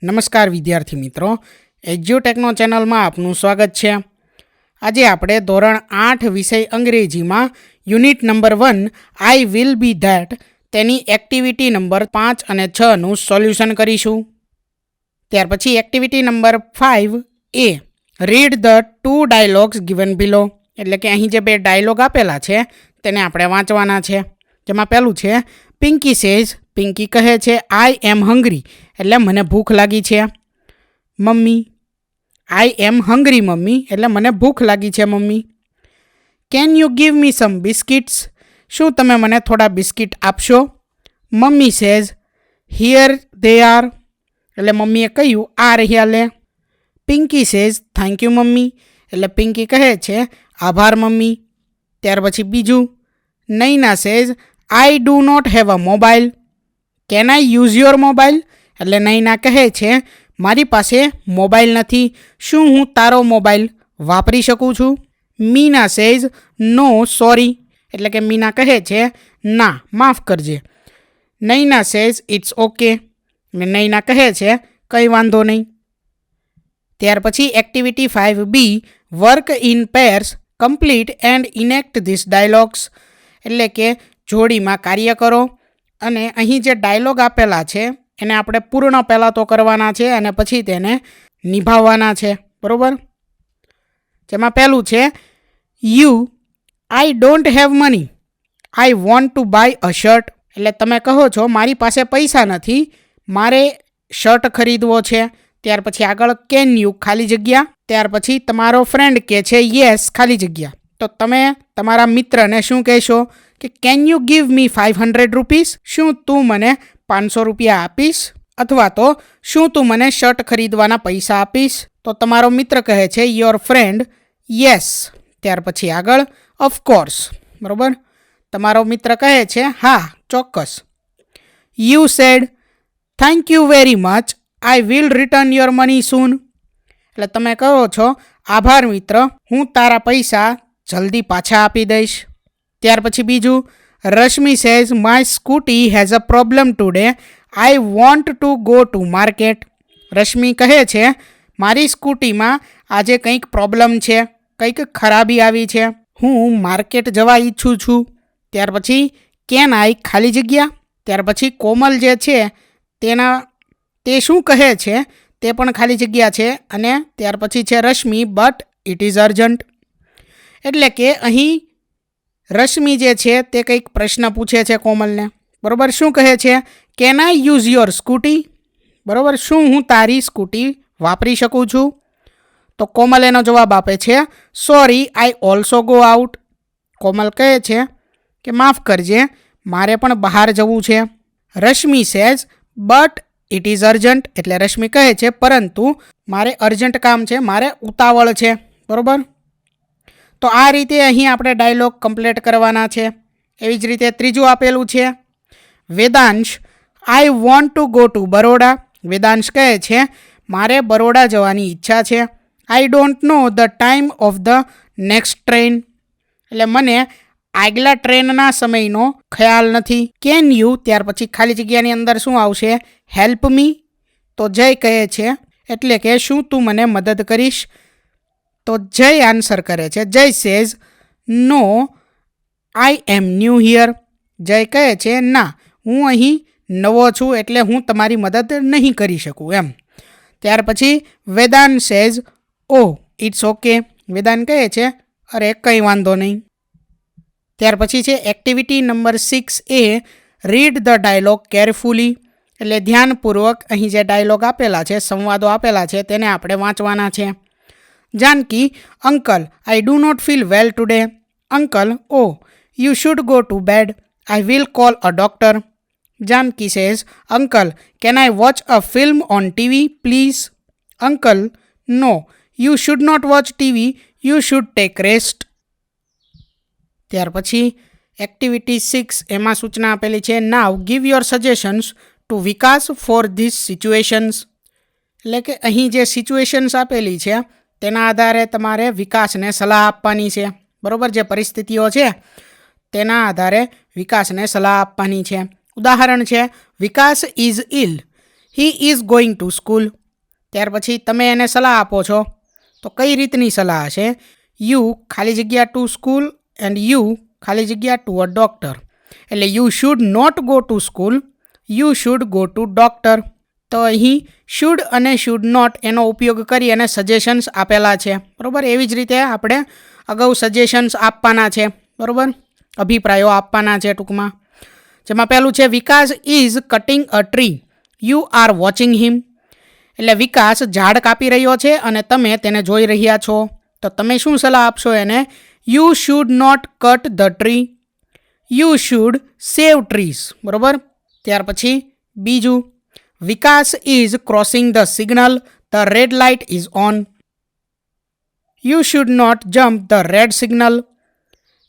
નમસ્કાર વિદ્યાર્થી મિત્રો, એજ્યુટેકનો ચેનલમાં આપનું સ્વાગત છે. આજે આપણે ધોરણ 8 વિષય અંગ્રેજીમાં unit number 1 I will be that તેની એક્ટિવિટી નંબર 5 અને 6નું સોલ્યુશન કરીશું. ત્યાર પછી activity number 5 A read the 2 dialogues given below, એટલે કે અહીં જે 2 ડાયલોગ આપેલા છે તેને આપણે વાંચવાના છે. જેમાં પહેલું છે પિંકી સેઝ, પિંકી કહે છે આઈ એમ હંગ્રી, એટલે મને ભૂખ લાગી છે. Mummy, I am hungry mummy, એટલે મને ભૂખ લાગી છે mummy. Can you give me some biscuits, શું તમે મને થોડા બિસ્કિટ આપશો? Mummy says here they are, એટલે મમ્મીએ કહ્યું આ રહ્યા લે. Pinky says thank you mummy, એટલે પિંકી કહે છે આભાર મમ્મી. ત્યાર પછી બીજું Naina says I do not have a mobile, can I use your mobile, એટલે નૈના કહે છે મારી પાસે મોબાઈલ નથી, શું હું તારો મોબાઈલ વાપરી શકું છું? મીના સેઝ નો સોરી, એટલે કે મીના કહે છે ના માફ કરજે. Naina says it's okay, Naina કહે છે કંઈ વાંધો નહીં. ત્યાર પછી activity 5B work in pairs, complete and enact this dialogues, એટલે કે જોડીમાં કાર્ય કરો અને અહીં જે ડાયલોગ આપેલા છે એને આપણે પૂર્ણ પહેલાં તો કરવાના છે અને પછી તેને નિભાવવાના છે, બરાબર. જેમાં પહેલું છે you I don't have money, I want to buy a shirt, એટલે તમે કહો છો મારી પાસે પૈસા નથી, મારે શર્ટ ખરીદવો છે. ત્યાર પછી આગળ કેન યુ ખાલી જગ્યા, ત્યાર પછી તમારો ફ્રેન્ડ કહે છે યસ ખાલી જગ્યા, તો તમે તમારા મિત્રને શું કહેશો કે can you give me 500 rupees, શું તું મને 500 રૂપિયા આપીશ, અથવા તો શું તું મને શર્ટ ખરીદવાના પૈસા આપીશ? તો તમારો મિત્ર કહે છે યોર ફ્રેન્ડ યસ. ત્યાર પછી આગળ ઓફકોર્સ, બરાબર, તમારો મિત્ર કહે છે હા ચોક્કસ. You said thank you very much, I will return your money soon, એટલે તમે કહો છો આભાર મિત્ર, હું તારા પૈસા જલ્દી પાછા આપી દઈશ. ત્યાર પછી બીજું Rashmi says my scooty has a problem today, I want to go to market, Rashmi કહે છે મારી સ્કૂટીમાં આજે કંઈક પ્રોબ્લેમ છે, કંઈક ખરાબી આવી છે, હું માર્કેટ જવા ઈચ્છું છું. ત્યાર પછી કેન આઈ ખાલી જગ્યા, ત્યાર પછી કોમલ જે છે તે શું કહે છે તે પણ ખાલી જગ્યા છે, અને ત્યાર પછી છે Rashmi but it is urgent, એટલે કે અહીં રશ્મિ જે છે તે કંઈક પ્રશ્ન પૂછે છે કોમલને, બરાબર. શું કહે છે can I use your scooty, બરાબર, શું હું તારી સ્કૂટી વાપરી શકું છું? તો કોમલ એનો જવાબ આપે છે sorry I also go out, Komal કહે છે કે માફ કરજે મારે પણ બહાર જવું છે. Rashmi says but it is urgent, એટલે રશ્મિ કહે છે પરંતુ મારે અર્જન્ટ કામ છે, મારે ઉતાવળ છે, બરાબર. તો આ રીતે અહીં આપણે ડાયલોગ કમ્પ્લીટ કરવાના છે. એવી જ રીતે ત્રીજું આપેલું છે વેદાંશ આઈ want to go to Baroda, Vedansh કહે છે મારે બરોડા જવાની ઈચ્છા છે. I don't know the time of the next train, એટલે મને આગલા ટ્રેનના સમયનો ખ્યાલ નથી. કેન યુ, ત્યાર પછી ખાલી જગ્યાની અંદર શું આવશે હેલ્પ મી, તો જય કહે છે એટલે કે શું તું મને મદદ કરીશ? તો જય આન્સર કરે છે, Jay says no I am new here, Jay કહે છે ના હું અહીં નવો છું એટલે હું તમારી મદદ નહીં કરી શકું એમ. ત્યાર પછી Vedant says oh it's okay, Vedant કહે છે અરે કંઈ વાંધો નહીં. ત્યાર પછી છે activity number 6A read the dialogue carefully, એટલે ધ્યાનપૂર્વક અહીં જે ડાયલોગ આપેલા છે, સંવાદો આપેલા છે તેને આપણે વાંચવાના છે. Janki uncle I do not feel well today, uncle oh you should go to bed, I will call a doctor. Janki says uncle can I watch a film on TV please, uncle no you should not watch TV, you should take rest. ત્યાર પછી activity 6 એમાં સૂચના આપેલી છે now give your suggestions to Vikas for this situations, એટલે કે અહીં જે સિચ્યુએશન્સ આપેલી છે તેના આધારે તમારે વિકાસને સલાહ આપવાની છે, બરાબર. જે પરિસ્થિતિઓ છે તેના આધારે વિકાસને સલાહ આપવાની છે. ઉદાહરણ છે Vikas is ill, he is going to school. ત્યાર પછી તમે એને સલાહ આપો છો તો કઈ રીતની સલાહ હશે? યુ ખાલી જગ્યા ટુ સ્કૂલ એન્ડ યુ ખાલી જગ્યા ટુ અ ડૉક્ટર. એટલે you should not go to school, you should go to doctor. તો અહીં શુડ અને શુડ નોટ એનો ઉપયોગ કરી અને સજેશન્સ આપેલા છે, બરાબર. એવી જ રીતે આપણે અગાઉ સજેશન્સ આપવાના છે, બરાબર, અભિપ્રાયો આપવાના છે ટૂંકમાં. જેમાં પહેલું છે Vikas is cutting a tree, you are watching him. એટલે વિકાસ ઝાડ કાપી રહ્યો છે અને તમે તેને જોઈ રહ્યા છો. તો તમે શું સલાહ આપશો એને? You should not cut the tree, you should save trees, બરાબર. ત્યાર પછી બીજું, Vikas is crossing the signal, the red light is on, you should not jump the red signal,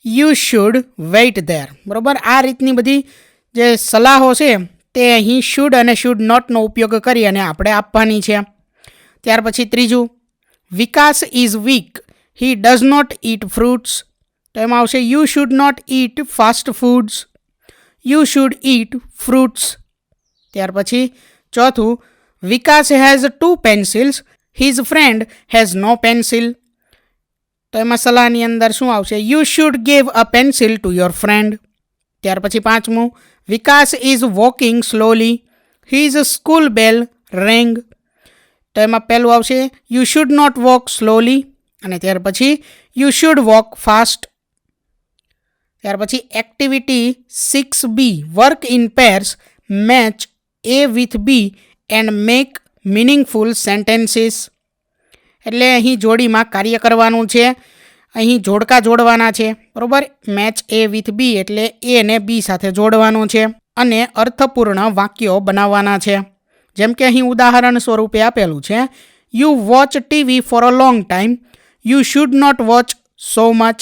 you should wait there, બરાબર. આ રીતની બધી જે સલાહો છે તે અહીં શુડ અને શુડ નોટનો ઉપયોગ કરી અને આપણે આપવાની છે. ત્યાર પછી ત્રીજું, Vikas is weak, he does not eat fruits. તો એમાં આવશે you should not eat fast foods, you should eat fruits. ત્યાર પછી ચોથું, Vikas has 2 pencils, his friend has no pencil. તો એમાં સલાહની અંદર શું આવશે? You should give a pencil to your friend. ત્યાર પછી પાંચમું, Vikas is walking slowly, his school bell rang. તો એમાં પહેલું આવશે you should not walk slowly અને ત્યાર પછી યુ શુડ વોક ફાસ્ટ. ત્યાર પછી activity 6B, work in pairs, match A with B and make meaningful sentences. એટલે અહીં જોડીમાં કાર્ય કરવાનું છે, અહીં જોડકા જોડવાના છે, બરાબર. મેચ A with B એટલે A ને B સાથે જોડવાનું છે અને અર્થપૂર્ણ વાક્યો બનાવવાના છે. જેમ કે અહીં ઉદાહરણ સ્વરૂપે આપેલું છે, you watch TV for a long time, you should not watch so much.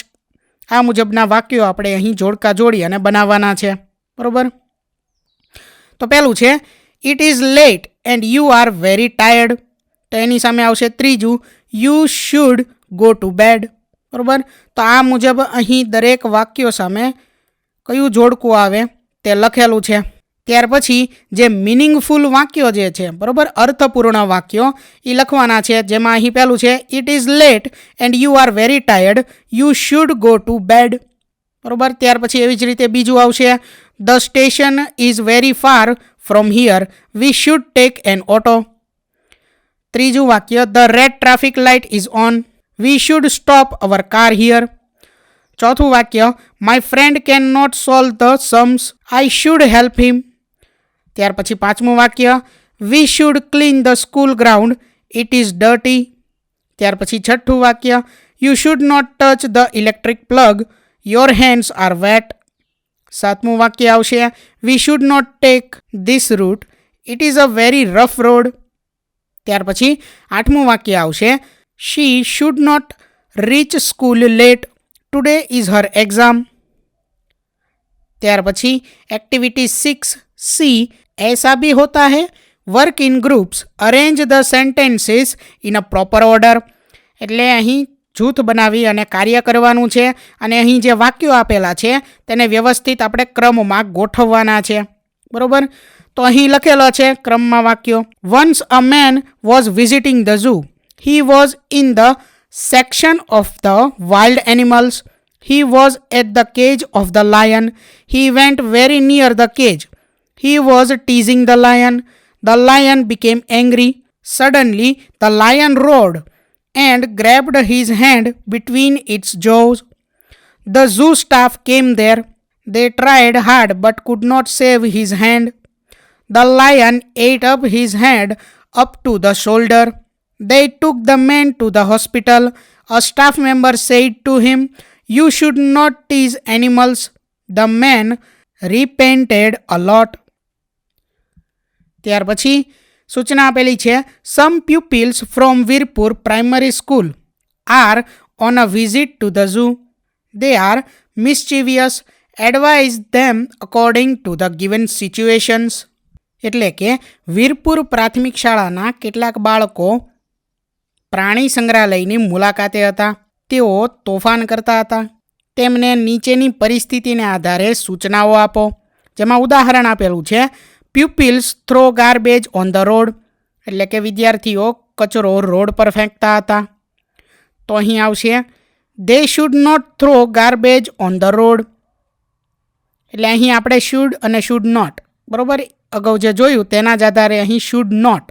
આ મુજબના વાક્યો આપણે અહીં જોડકા જોડી અને બનાવવાના છે, બરાબર. તો પહેલું છે it is late and you are very tired. તો એની સામે આવશે ત્રીજું, you should go to bed, બરાબર. તો આ મુજબ અહીં દરેક વાક્યો સામે કયું જોડકું આવે તે લખેલું છે. ત્યાર પછી જે મિનિંગફુલ વાક્યો જે છે, બરાબર, અર્થપૂર્ણ વાક્યો એ લખવાના છે. જેમાં અહીં પહેલું છે it is late and you are very tired, you should go to bed, બરાબર. ત્યાર પછી એવી જ રીતે બીજું આવશે, the station is very far from here, we should take an auto. ત્રીજું વાક્ય, the red traffic light is on, we should stop our car here. ચોથું વાક્ય, my friend can not solve the sums, I should help him. ત્યાર પછી પાંચમું વાક્ય, we should clean the school ground, it is dirty. ત્યાર પછી છઠ્ઠું વાક્ય, you should not touch the electric plug, your hands are wet. સાતમું વાક્ય આવશે, we should not take this route, it is a very rough road. ત્યાર પછી આઠમું વાક્ય આવશે, she should not reach school late, today is her exam. ત્યાર પછી એક્ટિવિટી 6C, ऐसा भी होता है, work in groups, arrange the sentences in a proper order. એટલે અહીં જૂથ બનાવી અને કાર્ય કરવાનું છે અને અહીં જે વાક્યો આપેલા છે તેને વ્યવસ્થિત આપણે ક્રમમાં ગોઠવવાના છે, બરાબર. તો અહીં લખેલો છે ક્રમમાં વાક્યો, once a man was visiting the zoo, he was in the section of the wild animals, he was at the cage of the lion, he went very near the cage, he was teasing the lion became angry, suddenly the lion roared and grabbed his hand between its jaws, the zoo staff came there, they tried hard but could not save his hand, the lion ate up his hand up to the shoulder, they took the man to the hospital, a staff member said to him, you should not tease animals, the man repented a lot. ત્યાર પછી સૂચના આપેલી છે, some pupils from Virpur Primary School are on a visit to the zoo. They are mischievous. Advise them according to the given situations. એટલે કે વીરપુર પ્રાથમિક શાળાના કેટલાક બાળકો પ્રાણી સંગ્રહાલયની મુલાકાતે હતા. તેઓ તોફાન કરતા હતા. તેમને નીચેની પરિસ્થિતિને આધારે સૂચનાઓ આપો. જેમાં ઉદાહરણ આપેલું છે, pupils throw garbage on the road, એટલે કે વિદ્યાર્થીઓ કચરો રોડ પર ફેંકતા હતા. તો અહીં આવશે they should not throw garbage on the road. એટલે અહીં આપણે શુડ અને શુડ નોટ, બરાબર, અગાઉ જે જોયું તેના જ આધારે અહીં શુડ નોટ,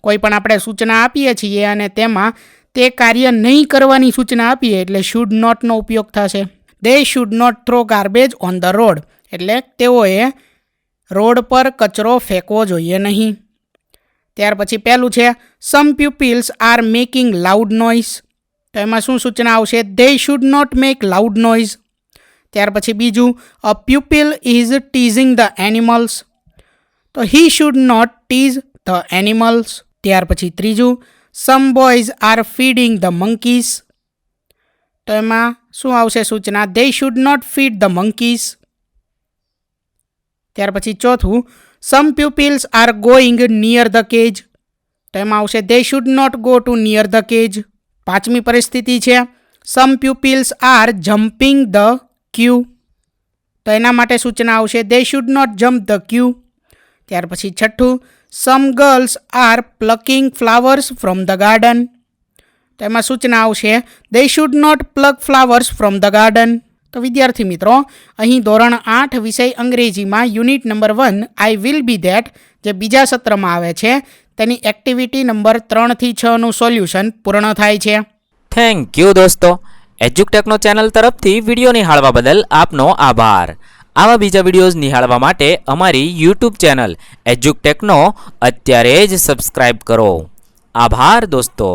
કોઈ પણ આપણે સૂચના આપીએ છીએ અને તેમાં તે કાર્ય નહીં કરવાની સૂચના આપીએ એટલે શુડ નોટનો ઉપયોગ થશે. They should not throw garbage on the road, એટલે તેઓએ રોડ પર કચરો ફેંકવો જોઈએ નહીં. ત્યાર પછી પહેલું છે some pupils are making loud noise. તો એમાં શું સૂચના આવશે? They should not make loud noise. ત્યાર પછી બીજું a pupil is teasing the animals. તો he should not tease the animals. ત્યાર પછી ત્રીજું some boys are feeding the monkeys. તો એમાં શું આવશે સૂચના? They should not feed the monkeys. ત્યાર પછી ચોથું some pupils are going near the cage. તો એમાં આવશે they should not go to near the cage. પાંચમી પરિસ્થિતિ છે some pupils are jumping the queue. તો એના માટે સૂચના આવશે they should not jump the queue. ત્યાર પછી છઠ્ઠું some girls are plucking flowers from the garden. તો એમાં સૂચના આવશે they should not pluck flowers from the garden. તો વિદ્યાર્થી મિત્રો, અહીં ધોરણ 8 વિષય અંગ્રેજીમાં unit number 1 I will be that જે બીજા સત્રમાં આવે છે તેની એક્ટિવિટી નંબર 3 થી 6નું સોલ્યુશન પૂર્ણ થાય છે. થેન્ક યુ દોસ્તો. એજ્યુકટેકનો ચેનલ તરફથી વિડીયો નિહાળવા બદલ આપનો આભાર. આવા બીજા વિડીયોઝ નિહાળવા માટે અમારી યુટ્યુબ ચેનલ એજ્યુકટેકનો અત્યારે જ સબસ્ક્રાઇબ કરો. આભાર દોસ્તો.